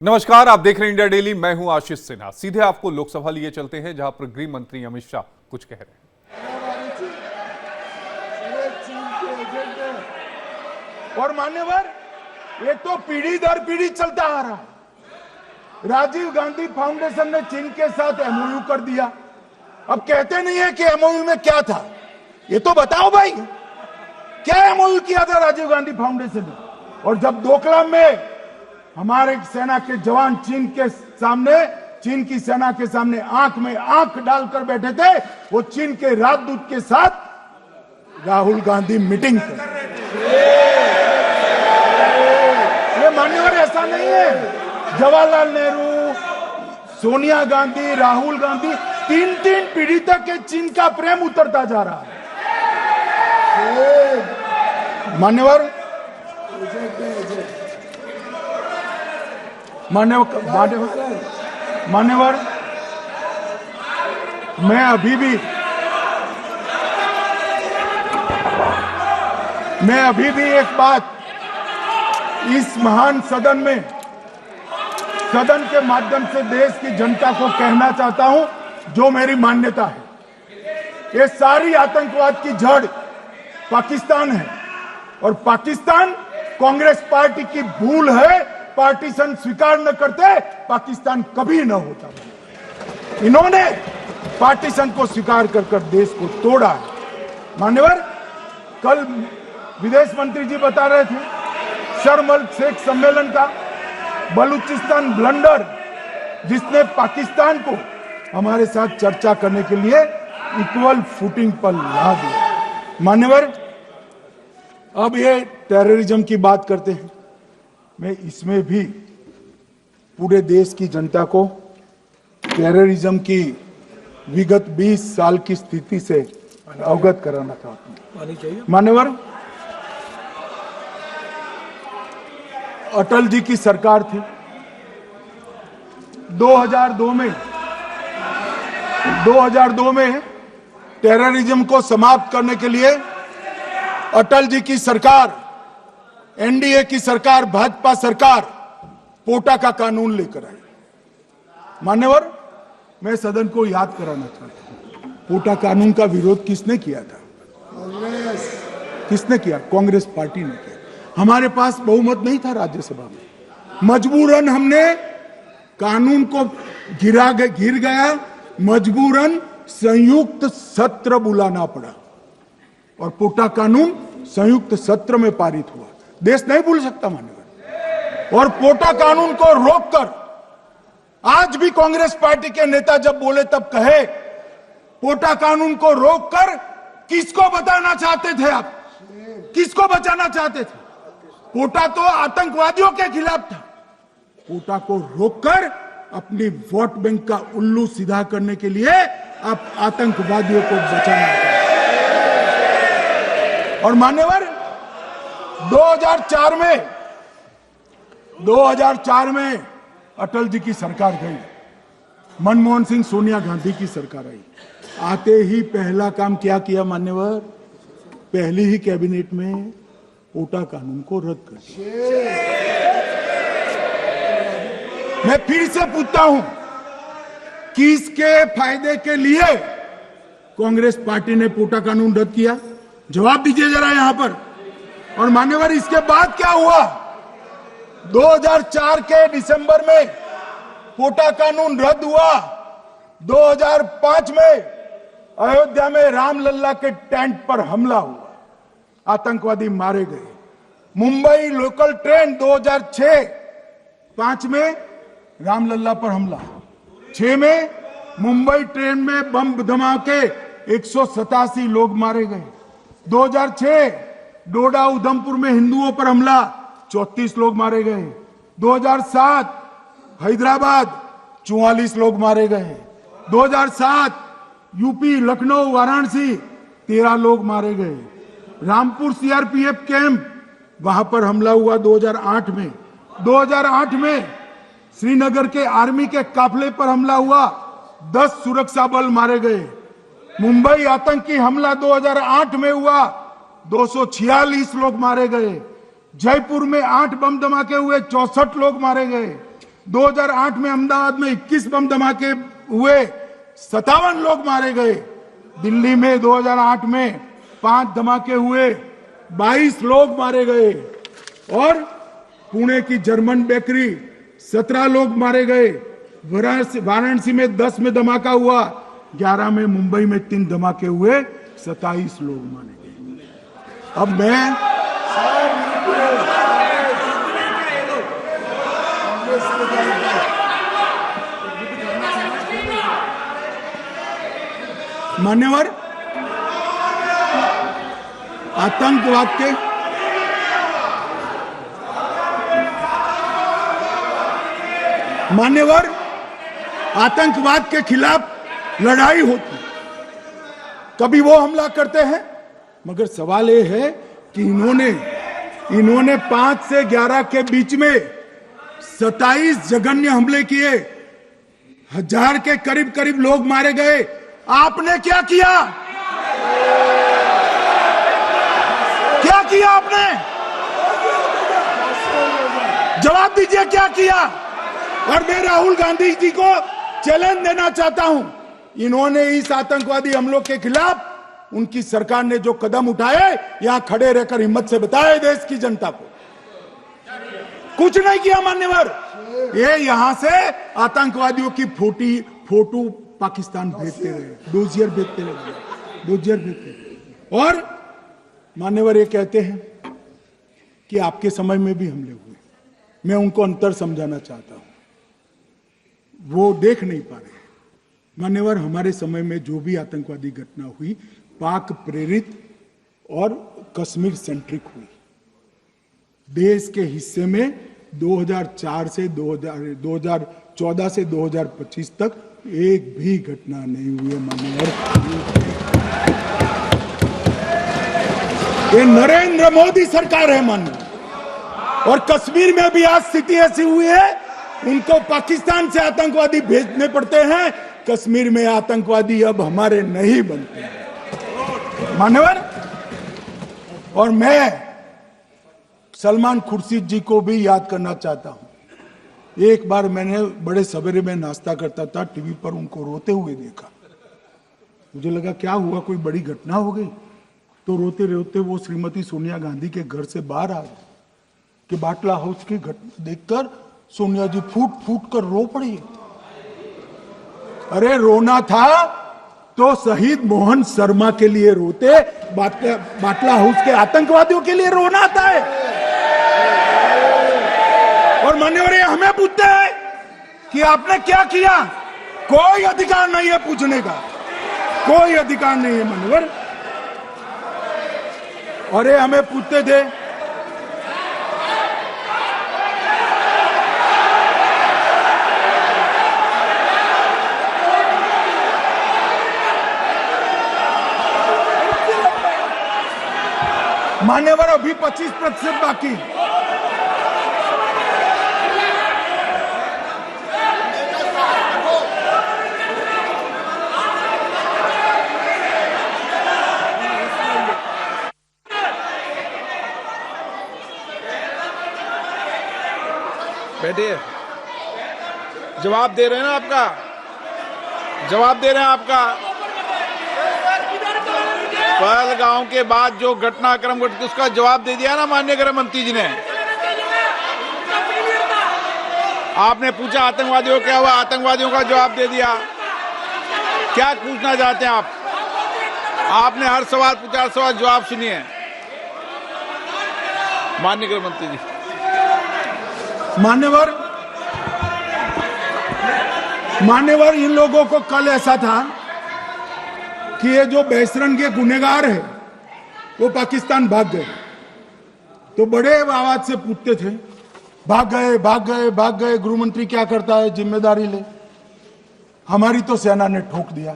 नमस्कार, आप देख रहे हैं इंडिया डेली। मैं हूं आशीष सिन्हा। सीधे आपको लोकसभा लिए चलते हैं, जहां पर गृह मंत्री अमित शाह कुछ कह रहे हैं। और मान्यवर, ये तो पीढ़ी दर पीढ़ी चलता आ रहा है। राजीव गांधी फाउंडेशन ने चीन के साथ एमओयू कर दिया। अब कहते नहीं है कि एमओयू में क्या था, ये तो बताओ भाई, क्या एमओयू किया था राजीव गांधी फाउंडेशन ने? और जब डोकलाम में हमारे सेना के जवान चीन की सेना के सामने आंख में आंख डालकर बैठे थे, वो चीन के राजदूत के साथ राहुल गांधी मीटिंग कर रहे थे। ये मान्यवर ऐसा नहीं है। जवाहरलाल नेहरू, सोनिया गांधी, राहुल गांधी, तीन तीन पीढ़ी तक के चीन का प्रेम उतरता जा रहा है। मान्यवर मैं अभी भी एक बात इस महान सदन के माध्यम से देश की जनता को कहना चाहता हूं, जो मेरी मान्यता है। ये सारी आतंकवाद की जड़ पाकिस्तान है, और पाकिस्तान कांग्रेस पार्टी की भूल है। पार्टीशन स्वीकार न करते, पाकिस्तान कभी न होता। इन्होंने पार्टीशन को स्वीकार कर देश को तोड़ा है। मान्यवर, कल विदेश मंत्री जी बता रहे थे शर्म अल शेख सम्मेलन का बलूचिस्तान ब्लंडर, जिसने पाकिस्तान को हमारे साथ चर्चा करने के लिए इक्वल फुटिंग पर ला दिया। मान्यवर, अब ये टेररिज्म की बात करते हैं। मैं इसमें भी पूरे देश की जनता को टेररिज्म की विगत 20 साल की स्थिति से अवगत कराना चाहता हूं। मान्यवर, अटल जी की सरकार थी। 2002 में टेररिज्म को समाप्त करने के लिए अटल जी की सरकार, एनडीए की सरकार, भाजपा सरकार पोटा का कानून लेकर आई। मान्यवर, मैं सदन को याद कराना चाहता हूं, पोटा कानून का विरोध किसने किया था? किसने किया? कांग्रेस पार्टी ने किया। हमारे पास बहुमत नहीं था राज्यसभा में। मजबूरन हमने कानून को गिर गया, मजबूरन संयुक्त सत्र बुलाना पड़ा, और पोटा कानून संयुक्त सत्र में पारित हुआ। देश नहीं भूल सकता मान्यवर। और पोटा कानून को रोककर आज भी कांग्रेस पार्टी के नेता जब बोले तब कहे, पोटा कानून को रोककर किसको बताना चाहते थे आप? किसको बचाना चाहते थे? पोटा तो आतंकवादियों के खिलाफ था। पोटा को रोककर अपनी वोट बैंक का उल्लू सीधा करने के लिए आप आतंकवादियों को बचाना चाहते। और मान्यवर, 2004 में अटल जी की सरकार गई, मनमोहन सिंह, सोनिया गांधी की सरकार आई। आते ही पहला काम क्या किया मान्यवर? पहली ही कैबिनेट में पोटा कानून को रद्द कर दिया। मैं फिर से पूछता हूं, किसके फायदे के लिए कांग्रेस पार्टी ने पोटा कानून रद्द किया? जवाब दीजिए जरा यहां पर। और मान्यवर, इसके बाद क्या हुआ? 2004 के दिसंबर में पोटा कानून रद्द हुआ। 2005 में अयोध्या में रामलल्ला के टेंट पर हमला हुआ, आतंकवादी मारे गए। मुंबई लोकल ट्रेन 2005 में रामलल्ला पर हमला, 6 में मुंबई ट्रेन में बम धमाके 187 लोग मारे गए। 2006 डोडा उधमपुर में हिंदुओं पर हमला, 34 लोग मारे गए। 2007 हैदराबाद 44 लोग मारे गए। 2007 यूपी लखनऊ वाराणसी 13 लोग मारे गए। रामपुर सीआरपीएफ कैंप, वहां पर हमला हुआ 2008 में। 2008 में श्रीनगर के आर्मी के काफिले पर हमला हुआ, 10 सुरक्षा बल मारे गए। मुंबई आतंकी हमला 2008 में हुआ, 246 लोग मारे गए। जयपुर में 8 बम धमाके हुए, 64 लोग मारे गए। 2008 में अहमदाबाद में 21 बम धमाके हुए, 57 लोग मारे गए। दिल्ली में 2008 में 5 धमाके हुए, 22 लोग मारे गए। और पुणे की जर्मन बेकरी 17 लोग मारे गए। वाराणसी में 10 में धमाका हुआ, 11 में मुंबई में 3 धमाके हुए, 27 लोग मारे गए। अब मैं मान्यवर, आतंकवाद के मान्यवर आतंकवाद के खिलाफ लड़ाई होती, कभी वो हमला करते हैं, मगर सवाल ये है कि इन्होंने 5 से 11 के बीच में 27 जघन्य हमले किए, 1000 के करीब करीब लोग मारे गए। आपने क्या किया? क्या किया आपने? जवाब दीजिए, क्या किया? और मैं राहुल गांधी जी को चैलेंज देना चाहता हूं, इन्होंने इस आतंकवादी हमलों के खिलाफ उनकी सरकार ने जो कदम उठाए, यहां खड़े रहकर हिम्मत से बताए देश की जनता को। कुछ नहीं किया मान्यवर। ये यहां से आतंकवादियों की फोटो पाकिस्तान भेजते रहे, डोजियर भेजते रहे। और मान्यवर ये कहते हैं कि आपके समय में भी हमले हुए। मैं उनको अंतर समझाना चाहता हूं, वो देख नहीं पा रहे। मान्यवर, हमारे समय में जो भी आतंकवादी घटना हुई, पाक प्रेरित और कश्मीर सेंट्रिक हुई। देश के हिस्से में 2014 से 2025 तक एक भी घटना नहीं हुई है मान्यवर। ये नरेंद्र मोदी सरकार है मान्यवर। और कश्मीर में भी आज स्थिति ऐसी हुई है, उनको पाकिस्तान से आतंकवादी भेजने पड़ते हैं। कश्मीर में आतंकवादी अब हमारे नहीं बनते हैं मान्यवर। और मैं सलमान खुर्शीद जी को भी याद करना चाहता हूं। एक बार मैंने बड़े सवेरे में नाश्ता करता था, टीवी पर उनको रोते हुए देखा। मुझे लगा क्या हुआ, कोई बड़ी घटना हो गई। तो रोते रोते वो श्रीमती सोनिया गांधी के घर से बाहर आ गए कि बाटला हाउस की घटना देखकर सोनिया जी फूट फूट कर रो पड़ी। अरे रोना था तो शहीद मोहन शर्मा के लिए रोते, बाटला हाउस के आतंकवादियों के लिए रोना आता है। और मान्यवर, ये हमें पूछते हैं कि आपने क्या किया। कोई अधिकार नहीं है पूछने का, कोई अधिकार नहीं है मान्यवर। और ये हमें पूछते थे मान्यवर, अभी 25% बाकी। बैठिए, जवाब दे रहे हैं ना आपका, जवाब दे रहे हैं आपका। पहलगांव के बाद जो घटनाक्रम घटित, उसका जवाब दे दिया ना माननीय गृह मंत्री जी ने। आपने पूछा आतंकवादियों क्या हुआ, आतंकवादियों का जवाब दे दिया। क्या पूछना चाहते हैं आप? आपने हर सवाल पूछा, हर सवाल जवाब सुनिए माननीय गृह मंत्री जी। मान्यवर, इन लोगों को कल ऐसा था कि ये जो बेसरन के गुनहगार है वो पाकिस्तान भाग गए। तो बड़े आवाज से पूछते थे, भाग गए भाग गए भाग गए, गृहमंत्री क्या करता है, जिम्मेदारी ले। हमारी तो सेना ने ठोक दिया,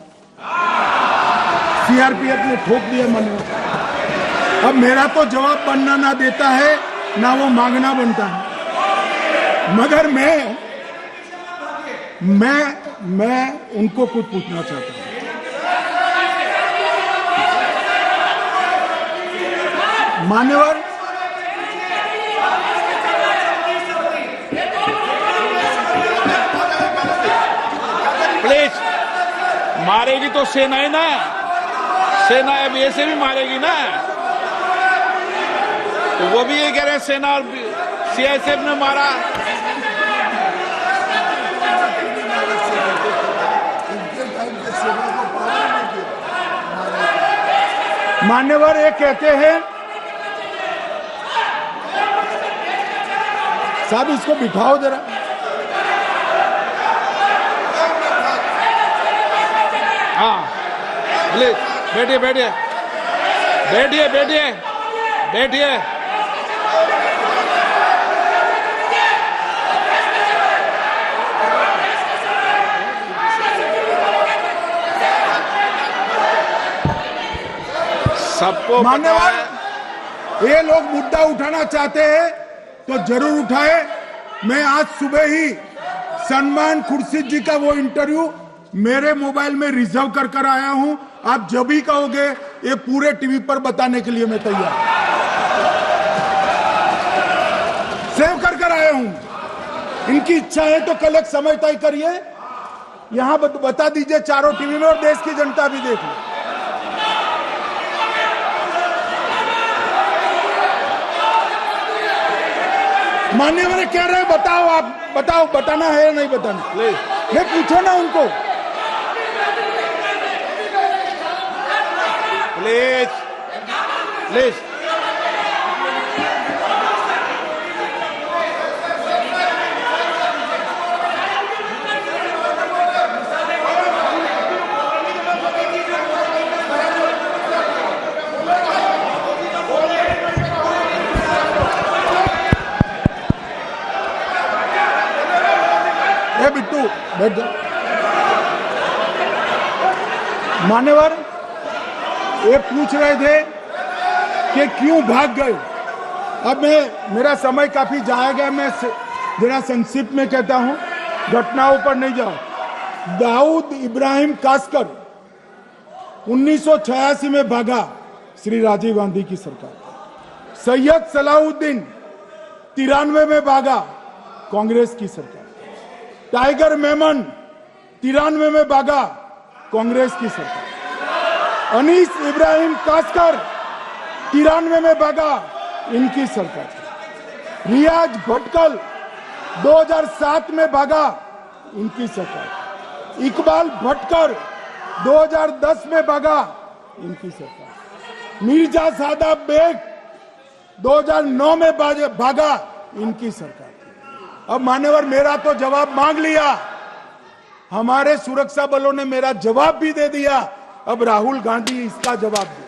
सीआरपीएफ ने ठोक दिया मान्यवर। अब मेरा तो जवाब बनना ना देता है, ना वो मांगना बनता है। मगर मैं उनको कुछ पूछना चाहता हूं। मान्यवर, मारेगी तो सेना ही ना, सेना अब ऐसे भी मारेगी ना, तो वो भी ये कह रहे हैं सेना और सीआईएसएफ ने मारा। मान्यवर ये कहते हैं, साहब इसको बिठाओ जरा। हाँ प्लीज बैठिए बैठिए बैठिए बैठिए बैठिए। सबको मान्यवर ये लोग मुद्दा उठाना चाहते हैं तो जरूर उठाए। मैं आज सुबह ही सलमान खुर्शीद जी का वो इंटरव्यू मेरे मोबाइल में रिजर्व कर आया हूं। आप जब भी कहोगे ये पूरे टीवी पर बताने के लिए मैं तैयार सेव कर आया हूं। इनकी इच्छा है तो कल एक समय तय करिए, यहां बता दीजिए चारों टीवी में, और देश की जनता भी देख ले। मान्यवर कह रहे हैं बताओ, आप बताओ, बताना है या नहीं बताना? नहीं पूछो ना उनको। प्लीज प्लीज बिट्टू बैठ जाओ। मान्यवर ये पूछ रहे थे कि क्यों भाग गए। अब मेरा समय काफी जाएगा, मैं जरा संक्षिप्त में कहता हूं, घटनाओं पर नहीं जाओ। दाऊद इब्राहिम कास्कर 1986 में भागा, श्री राजीव गांधी की सरकार। सैयद सलाउद्दीन 93 में भागा, कांग्रेस की सरकार। टाइगर मेमन 93 में भागा, कांग्रेस की सरकार। अनीस इब्राहिम कास्कर 93 में भागा, इनकी सरकार। रियाज भटकल 2007 में भागा, इनकी सरकार। इकबाल भटकर 2010 में भागा, इनकी सरकार। मिर्जा सादाब बेग 2009 में भागा, इनकी सरकार। अब मान्यवर मेरा तो जवाब मांग लिया, हमारे सुरक्षा बलों ने मेरा जवाब भी दे दिया, अब राहुल गांधी इसका जवाब दे।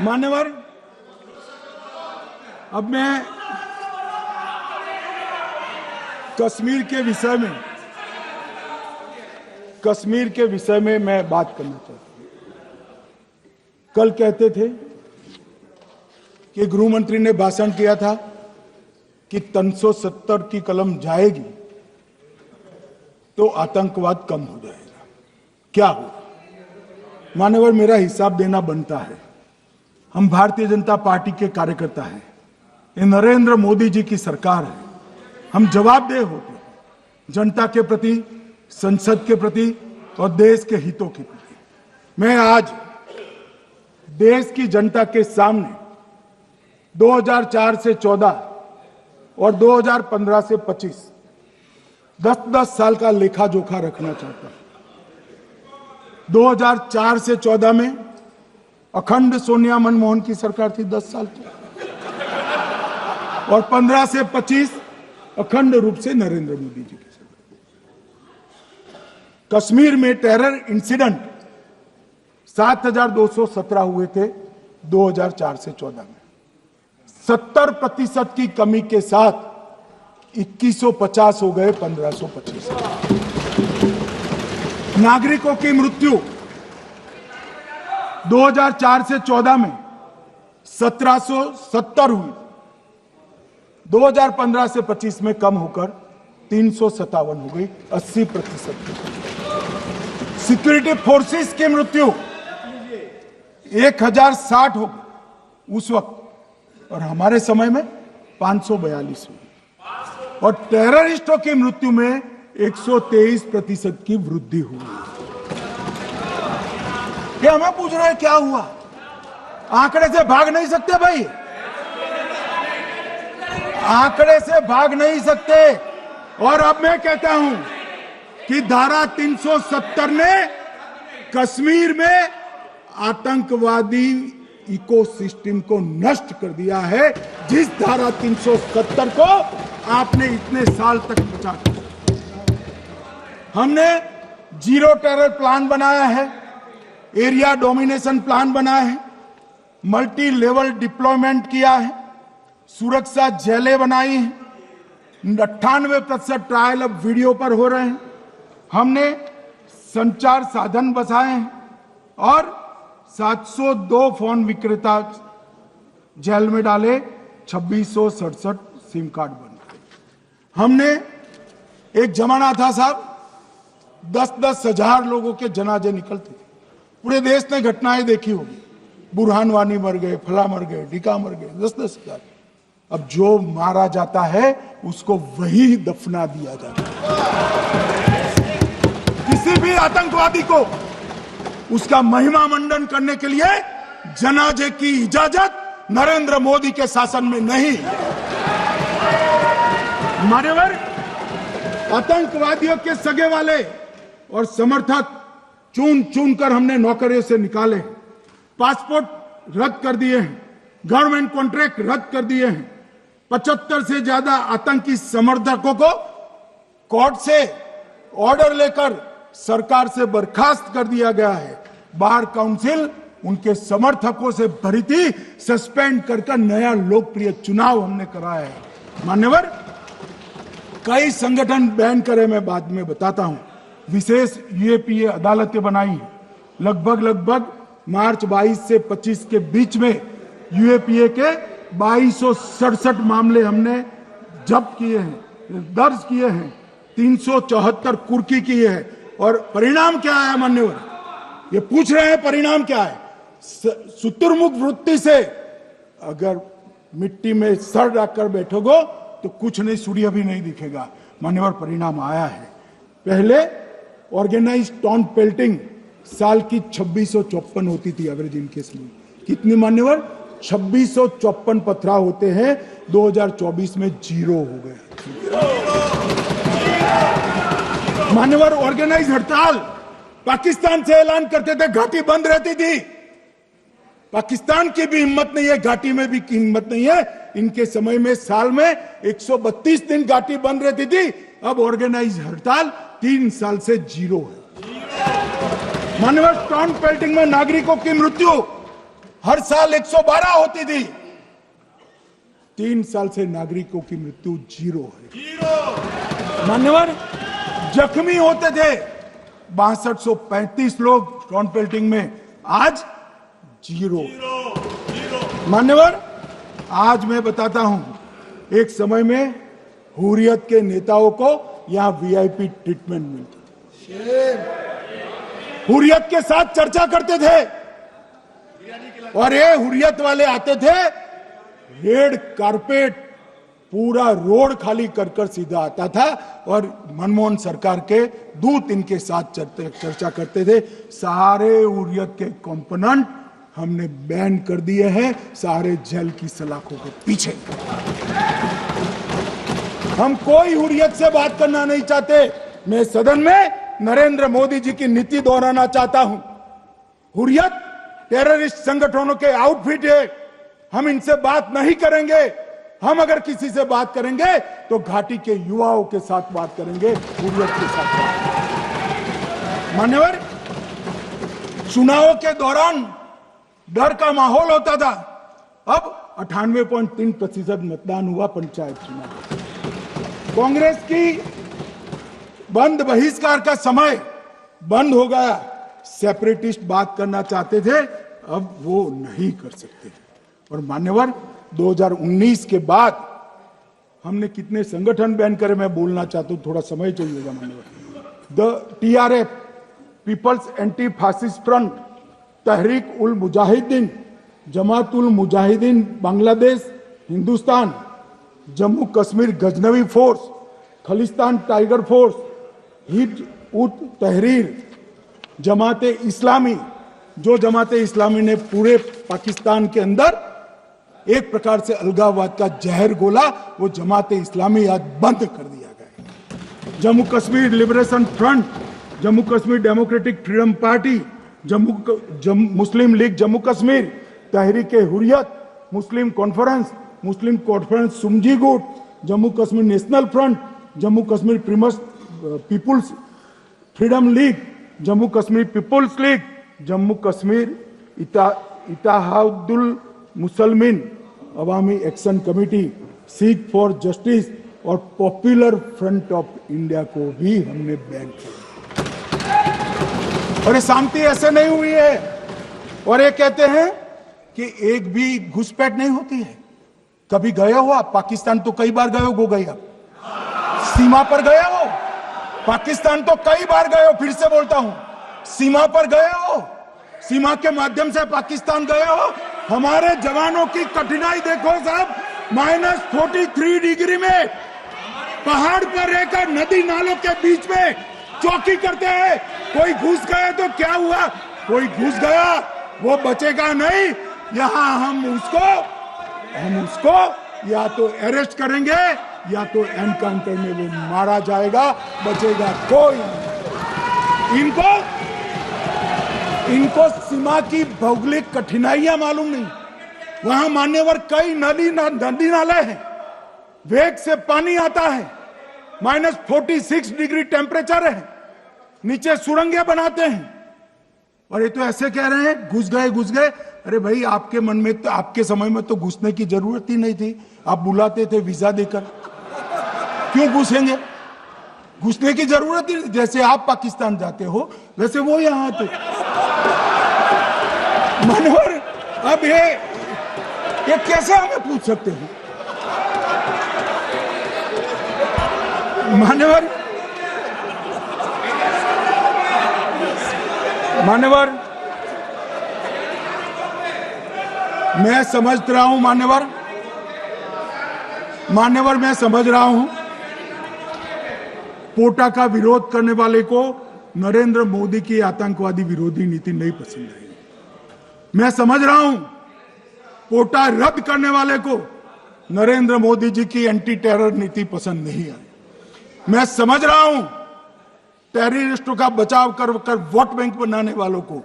मान्यवर अब मैं कश्मीर के विषय में मैं बात करना चाहता हूं। कल कहते थे कि गृह मंत्री ने भाषण किया था कि 370 की कलम जाएगी तो आतंकवाद कम हो जाएगा। क्या हुआ? मान्यवर मेरा हिसाब देना बनता है। हम भारतीय जनता पार्टी के कार्यकर्ता हैं, ये नरेंद्र मोदी जी की सरकार है, हम जवाबदेह होते हैं जनता के प्रति, संसद के प्रति और देश के हितों के प्रति। मैं आज देश की जनता के सामने 2004 से 14 और 2015 से 25 10-10 साल का लेखा जोखा रखना चाहता हूं। 2004 से 14 में अखंड सोनिया मनमोहन की सरकार थी 10 साल की, और 15 से 25 अखंड रूप से नरेंद्र मोदी जी की सरकार। कश्मीर में टेरर इंसिडेंट 7,217 हुए थे 2004 से 14 में। 70% की कमी के साथ 2150 हो गए 1525। नागरिकों की मृत्यु 2004 से 14 में 1770 हुई, 2015 से 25 में कम होकर 357 हो गई, 80%। सिक्योरिटी फोर्सेस की मृत्यु 1060 हो गई उस वक्त, और हमारे समय में 542 हुई। और टेररिस्टों की मृत्यु में 123% की वृद्धि हुई। ये हमें पूछ रहे हैं क्या हुआ? आंकड़े से भाग नहीं सकते भाई, आंकड़े से भाग नहीं सकते। और अब मैं कहता हूं कि धारा 370 ने कश्मीर में आतंकवादी इकोसिस्टम को नष्ट कर दिया है, जिस धारा 370 को आपने इतने साल तक बचा कर। हमने जीरो टेरर प्लान बनाया है, एरिया डोमिनेशन प्लान बनाया है, मल्टी लेवल डिप्लॉयमेंट किया है, सुरक्षा जेलें बनाई हैं, 98% ट्रायल अब वीडियो पर हो रहे हैं। हमने संचार साधन बसाए हैं और 702 फोन विक्रेता जेल में डाले, 2667 सिम कार्ड बन गए। हमने एक जमाना था साहब, 10-10 हजार लोगों के जनाजे निकलते थे। पूरे देश ने घटनाएं देखी होगी, बुरहान वानी मर गए, फला मर गए, ढिका मर गए, 10-10 हजार। अब जो मारा जाता है उसको वही दफना दिया जाता है। किसी भी आतंकवादी को उसका महिमा मंडन करने के लिए जनाजे की इजाजत नरेंद्र मोदी के शासन में नहीं। मान्यवर, आतंकवादियों के सगे वाले और समर्थक चुन चुन कर हमने नौकरियों से निकाले, पासपोर्ट रद्द कर दिए हैं, गवर्नमेंट कॉन्ट्रैक्ट रद्द कर दिए हैं। 75 से ज्यादा आतंकी समर्थकों को कोर्ट से ऑर्डर लेकर सरकार से बर्खास्त कर दिया गया है। बार काउंसिल उनके समर्थकों से भरी थी, सस्पेंड कर नया लोकप्रिय चुनाव हमने कराया है। मान्यवर, कई संगठन बैन करे, मैं बाद में बताता हूं। विशेष यूएपीए अदालतें बनाई हैं, लगभग मार्च 22 से 25 के बीच में यूएपीए के 2267 मामले हमने जब्त किए हैं, दर्ज किए हैं, 374 कुर्की की है। और परिणाम क्या है मान्यवर? ये पूछ रहे हैं परिणाम क्या है? शुतुरमुख वृत्ति से अगर मिट्टी में सर रखकर बैठोगे तो कुछ नहीं, सूर्य भी नहीं दिखेगा। मान्यवर, परिणाम आया है। पहले ऑर्गेनाइज टॉन्ट पेल्टिंग साल की 2654 होती थी एवरेज इनकेस में। कितनी मान्यवर? 2654 पथराव होते हैं। 2024 में 0 हो गए। मान्यवर, ऑर्गेनाइज हड़ताल पाकिस्तान से ऐलान करते थे, घाटी बंद रहती थी। पाकिस्तान की भी हिम्मत नहीं है, घाटी में भी हिम्मत नहीं है। इनके समय में साल में 132 दिन घाटी बंद रहती थी। अब ऑर्गेनाइज हड़ताल 3 साल से 0 है। मान्यवर, टॉन्ट पेल्टिंग में नागरिकों की मृत्यु हर साल 112 होती थी। 3 साल से नागरिकों की मृत्यु 0 है। मान्यवर, जख्मी होते थे 6235 लोग टॉन्ट पेल्टिंग में, आज 0। मान्यवर, आज मैं बताता हूं, एक समय में हुर्रियत के नेताओं को यहां वीआईपी ट्रीटमेंट मिलती, हुर्रियत के साथ चर्चा करते थे। और ये हुर्रियत वाले आते थे, रेड कारपेट पूरा रोड खाली कर सीधा आता था और मनमोहन सरकार के दूत इनके साथ चर्चा करते थे। सारे हुर्रियत के कंपोनेंट हमने बैन कर दिए हैं, सारे जेल की सलाखों के पीछे। हम कोई हुर्रियत से बात करना नहीं चाहते। मैं सदन में नरेंद्र मोदी जी की नीति दोहराना चाहता हूं। हुर्रियत टेररिस्ट संगठनों के आउटफिट है, हम इनसे बात नहीं करेंगे। हम अगर किसी से बात करेंगे तो घाटी के युवाओं के साथ बात करेंगे, हुर्रियत के साथ बात। मान्यवर, चुनावों के दौरान डर का माहौल होता था। अब 98.3% मतदान हुआ पंचायत चुनाव। कांग्रेस की बंद बहिष्कार का समय बंद हो गया। सेपरेटिस्ट बात करना चाहते थे, अब वो नहीं कर सकते। और मान्यवर, 2019 के बाद हमने कितने संगठन बैन करे, मैं बोलना चाहता हूं, थोड़ा समय चाहिएगा मान्यवर। The TRF, People's Anti Fascist Front, Tehreek ul Mujahideen, Jamaat ul Mujahideen Bangladesh, Hindustan, Jammu Kashmir Ghaznavi Force, Khalistan Tiger Force, Hizb ut Tahrir, जमाते इस्लामी, जो जमाते इस्लामी ने पूरे पाकिस्तान के अंदर एक प्रकार से अलगाववाद का जहर घोला, वो जमाते इस्लामी आज बंद कर दिया गया। Jammu Kashmir Liberation Front, Jammu Kashmir Democratic Freedom Party, Muslim League Jammu Kashmir, Tehreek Hurriyat, Muslim Conference सुमजी गुट, Jammu Kashmir National Front, Jammu Kashmir People's Freedom League, Jammu Kashmir People's League, Jammu Kashmir Ittehadul Musalman Awami Action Committee, Sikhs for Justice और पॉपुलर फ्रंट ऑफ इंडिया को भी हमने बैन किया। और ये शांति ऐसे नहीं हुई है। और ये कहते हैं कि एक भी घुसपैठ नहीं होती है। कभी गए हो आप पाकिस्तान? तो कई बार गए हो गए आप सीमा पर गए हो? पाकिस्तान तो कई बार गए हो, फिर से बोलता हूं, सीमा पर गए हो, सीमा के माध्यम से पाकिस्तान गए हो। हमारे जवानों की कठिनाई देखो साहब, -43 डिग्री में पहाड़ पर रहकर नदी नालों के बीच में चौकी करते हैं। कोई घुस गए तो क्या हुआ? कोई घुस गया वो बचेगा नहीं। यहां हम उसको या तो अरेस्ट करेंगे या तो एनकाउंटर में वो मारा जाएगा, बचेगा कोई नहीं। इनको सीमा की भौगोलिक कठिनाइयां मालूम नहीं। वहां मान्यवर कई नदी नाले हैं, वेग से पानी आता है, -46 डिग्री टेम्परेचर है, नीचे सुरंगें बनाते हैं। और ये तो ऐसे कह रहे हैं घुस गए। अरे भाई, आपके मन में तो, आपके समय में तो घुसने की जरूरत ही नहीं थी। आप बुलाते थे वीजा देकर, क्यों घुसेंगे? घुसने की जरूरत ही, जैसे आप पाकिस्तान जाते हो वैसे वो यहां आते। मनोहर, अब ये कैसे हमें पूछ सकते हैं? मान्यवर, मैं समझ रहा हूं मान्यवर, मैं समझ रहा हूं पोटा का विरोध करने वाले को नरेंद्र मोदी की आतंकवादी विरोधी नीति नहीं पसंद आई। मैं समझ रहा हूं पोटा रद्द करने वाले को नरेंद्र मोदी जी की एंटी टेरर नीति पसंद नहीं आई। मैं समझ रहा हूं टेररिस्टों का बचाव कर वोट बैंक बनाने वालों को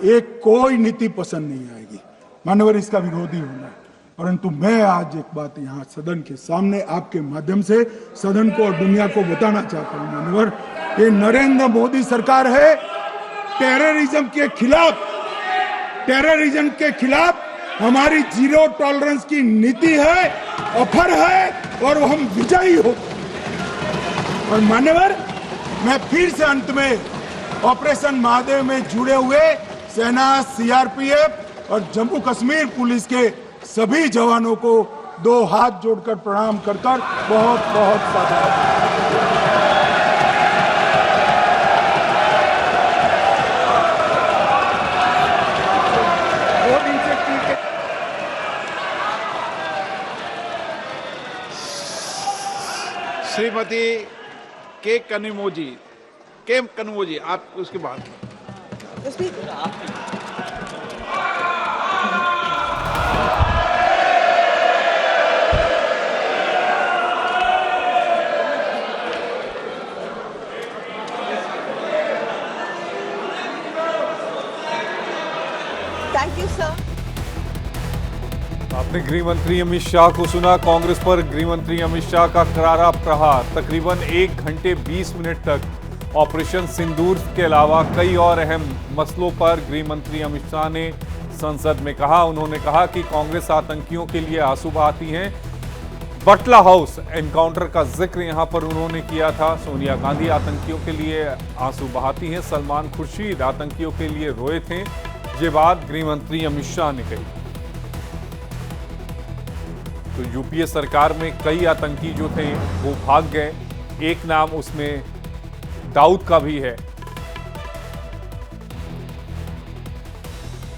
एक कोई नीति पसंद नहीं आएगी। मानवर, इसका विरोधी होना है। परंतु मैं आज एक बात यहाँ सदन के सामने आपके माध्यम से सदन को और दुनिया को बताना चाहता हूँ। मानवर, ये नरेंद्र मोदी सरकार है टेररिज्म के खिलाफ हमारी जीरो टॉलरेंस की नीति है, ऑफर है, और हम विजयी हो। और मान्यवर, मैं फिर से अंत में ऑपरेशन महादेव में जुड़े हुए सेना, सीआरपीएफ और जम्मू कश्मीर पुलिस के सभी जवानों को 2 हाथ जोड़कर प्रणाम कर बहुत साधुवाद। श्रीमती के कनमोजी, आप उसके बाद थैंक यू सर। आपने गृह मंत्री अमित शाह को सुना। कांग्रेस पर गृह मंत्री अमित शाह का करारा प्रहार। तकरीबन 1 घंटे 20 मिनट तक ऑपरेशन सिंदूर के अलावा कई और अहम मसलों पर गृह मंत्री अमित शाह ने संसद में कहा। उन्होंने कहा कि कांग्रेस आतंकियों के लिए आंसू बहाती है। बटला हाउस एनकाउंटर का जिक्र यहां पर उन्होंने किया था। सोनिया गांधी आतंकियों के लिए आंसू बहाती हैं। सलमान खुर्शीद आतंकियों के लिए रोए थे। ये बात गृह मंत्री अमित शाह ने कही। तो यूपीए सरकार में कई आतंकी जो थे वो भाग गए। एक नाम उसमें दाऊद का भी है।